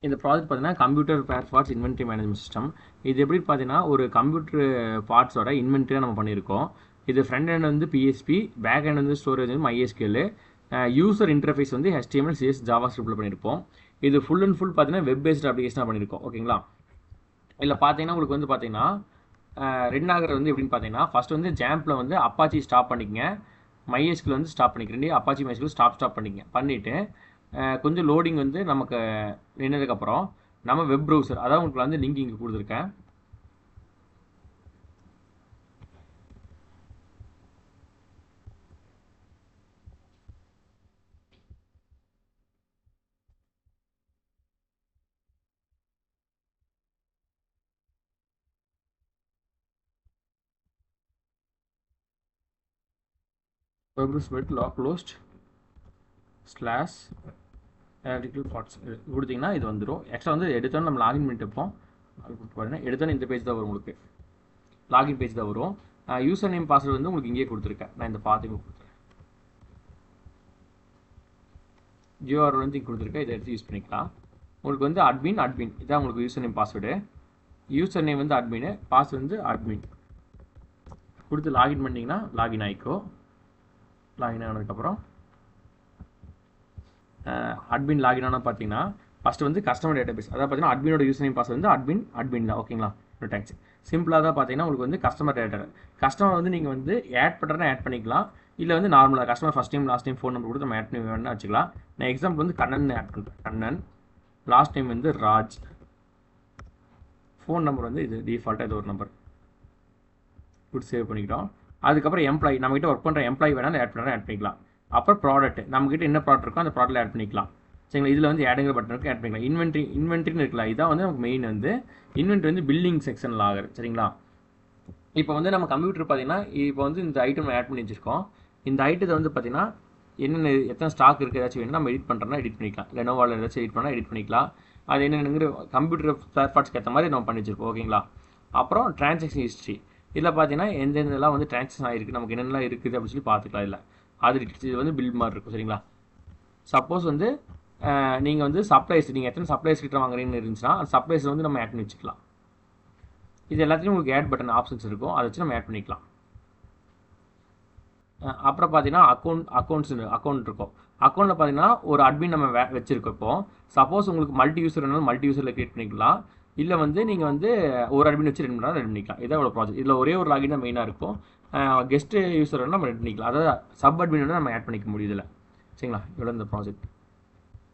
இந்த ப்ராஜெக்ட் பார்த்தீங்கன்னா computer spare parts inventory management system. இது எப்படி பார்த்தீங்கன்னா ஒரு கம்ப்யூட்டர் பார்ட்ஸோட இன்வென்ட்ரியாக நம்ம பண்ணியிருக்கோம். இது ஃப்ரண்ட் ஹேண்ட் வந்து பிஎஸ்பி, பேக் ஹேண்ட் வந்து ஸ்டோரேஜ் வந்து MySQL, யூசர் இன்டர்ஃபேஸ் வந்து HTML, CS, JavaScript பண்ணியிருப்போம். இது ஃபுல் அண்ட் ஃபுல் பார்த்தீங்கன்னா வெப் பேஸ்ட் அப்ளிகேஷனாக பண்ணியிருக்கோம். ஓகேங்களா? இதில் பார்த்தீங்கன்னா உங்களுக்கு வந்து பார்த்தீங்கன்னா ரன் ஆகிறது வந்து எப்படின்னு பார்த்தீங்கன்னா ஃபஸ்ட் வந்து ஜாம்பில் வந்து அப்பாச்சி ஸ்டாப் பண்ணிக்கங்க, MySQL வந்து ஸ்டாப் பண்ணிக்கிறேன். அப்பாச்சி MySQL ஸ்டாப் பண்ணிக்கங்க. பண்ணிவிட்டு கொஞ்சம் லோடிங் வந்து நமக்கு நின்னதுக்கப்புறம் நம்ம வெப் ப்ரௌசர், அதாவது உங்களுக்கு வந்து லிங்க் இங்கே கொடுத்துருக்கேன். Web browser closed slash electrical parts கொடுத்தீங்கன்னா இது வந்துடும். எக்ஸ்ட்ரா வந்து எடுத்தோன்னு நம்ம லாகின் பண்ணிட்டு இருப்போம். பார்த்தீங்கன்னா எடுத்தோன்னு இந்த பேஜ் தான் வரும், உங்களுக்கு லாகின் பேஜ் தான் வரும். யூசர் நேம் பாஸ்வேர்டு வந்து உங்களுக்கு இங்கேயே கொடுத்துருக்கேன். நான் இந்த பார்த்து கொடுத்துருக்கேன். ஜியோஆர் வந்து இங்கே கொடுத்துருக்கேன். இதை எடுத்து யூஸ் பண்ணிக்கலாம். உங்களுக்கு வந்து அட்மின் இதான் உங்களுக்கு user name password. User name வந்து அட்மின், பாஸ்வேர்டு வந்து அட்மின் கொடுத்து லாகின் பண்ணிங்கன்னா லாகின் ஆகிக்கோ. லாகின் ஆனதுக்கப்புறம் அட்மின் லாகின் ஆனால் பார்த்தீங்கன்னா ஃபஸ்ட்டு வந்து கஸ்டமர் டேட்டாபேஸ், அதாவது பார்த்தீங்கன்னா அட்மினோட யூசர் நேம் பாஸ்வேர்டு வந்து அட்மின் தான். ஓகேங்களா? ஒரு தேங்க்ஸ். சிம்பிளாக தான் பார்த்தீங்கன்னா உங்களுக்கு வந்து கஸ்டமர் டேட்டா, கஸ்டமர் வந்து நீங்கள் வந்து ஆட் பண்ணுறதுனா ஆட் பண்ணிக்கலாம். இல்லை வந்து நார்மலாக customer first time last time phone number கொடுத்து நம்ம ஆட் பண்ணி வேணும்னா வச்சுக்கலாம். நான் எக்ஸாம்பிள் வந்து கண்ணன் ஆட் பண்ணுறேன். கண்ணன், லாஸ்ட் டைம் வந்து ராஜ், ஃபோன் நம்பர் வந்து இது டிஃபால்ட்டாக இது ஒரு நம்பர் கொடுத்து சேவ் பண்ணிக்கிட்டோம். அதுக்கப்புறம் எம்ப்ளாயி, நம்மகிட்ட ஒர்க் பண்ணுற எம்ப்ளாயி வேணாலும் ஆட் பண்ணுறேன், ஆட் பண்ணிக்கலாம். அப்புறம் ப்ராடக்ட், நம்மகிட்ட என்ன ப்ராடக்ட் இருக்கோ அந்த ப்ராடக்ட் ஆட் பண்ணிக்கலாம். சரிங்களா? இதில் வந்து ஆடுங்கிற பட்டன் இருக்குது, ஆட் பண்ணிக்கலாம். இன்வென்ட்ரின்னு இருக்குல்ல, இதான் வந்து நமக்கு மெயின் வந்து இன்வென்ட்ரி வந்து பில்லிங் செக்ஷனில் ஆகுது. சரிங்களா? இப்போ வந்து நம்ம கம்ப்யூட்டர் பார்த்தீங்கன்னா இப்போ வந்து இந்த ஐட்டம் ஆட் பண்ணி வச்சுருக்கோம். இந்த ஐட்டத்தை வந்து பார்த்தீங்கன்னா என்னென்ன எத்தனை ஸ்டாக் இருக்குது ஏதாச்சும் வேணும் நம்ம எடிட் பண்ணுறோன்னா எடிட் பண்ணிக்கலாம். லெனோவாவில் ஏதாச்சும் எடிட் பண்ணால் எடிட் பண்ணிக்கலாம். அது என்னென்னங்கிற கம்ப்யூட்டர் ஸ்பேர் பார்ட்ஸ்க்கு ஏற்ற மாதிரி நம்ம பண்ணி வச்சுருக்கோம். ஓகேங்களா? அப்புறம் டிரான்சாக்ஷன் ஹிஸ்ட்ரி, இதில் பார்த்தீங்கன்னா எந்தெந்தெல்லாம் வந்து டிரான்சாக்ஷன் ஆகிருக்கு, நமக்கு என்னென்னலாம் இருக்குது அப்படின்னு சொல்லி பார்த்துக்கலாம். இல்லை அது இது வந்து பில் மாதிரி இருக்கும். சரிங்களா? சப்போஸ் வந்து நீங்கள் வந்து சப்ளைஸ், நீங்கள் எத்தனை சப்ளைஸ் கிட்ட வாங்குறீங்கன்னு இருந்துச்சுன்னா அந்த சப்ளைஸ் வந்து நம்ம ஆட் பண்ணி வச்சுக்கலாம். இது எல்லாத்தையும் உங்களுக்கு ஆட் பட்டன் ஆப்ஷன்ஸ் இருக்கும், அதை வச்சு நம்ம ஆட் பண்ணிக்கலாம். அப்புறம் பார்த்தீங்கன்னா அக்கௌண்ட் இருக்கும். அக்கௌண்ட்டில் பார்த்தீங்கன்னா ஒரு அட்மின் நம்ம வச்சுருக்கோம். இப்போ சப்போஸ் உங்களுக்கு மல்டி யூசர் வேணாலும் மல்டி யூசரில் கிரியேட் பண்ணிக்கலாம். இல்லை வந்து நீங்கள் வந்து ஒரு அட்மின் வச்சு 2 மணி நேரம் ரெடி பண்ணிக்கலாம். இதான் ஒரு ப்ராஜெக்ட். இதில் ஒரே ஒரு லாகின் தான் மெயினாக இருக்கும். கெஸ்ட் யூசர் வேணால் நம்ம ரெடி பண்ணிக்கலாம். அதாவது சப் அட்மின் வேணால் நம்ம ஆட் பண்ணிக்க முடியுதில்ல. சரிங்களா? இவ்வளோ இந்த ப்ராஜெக்ட்.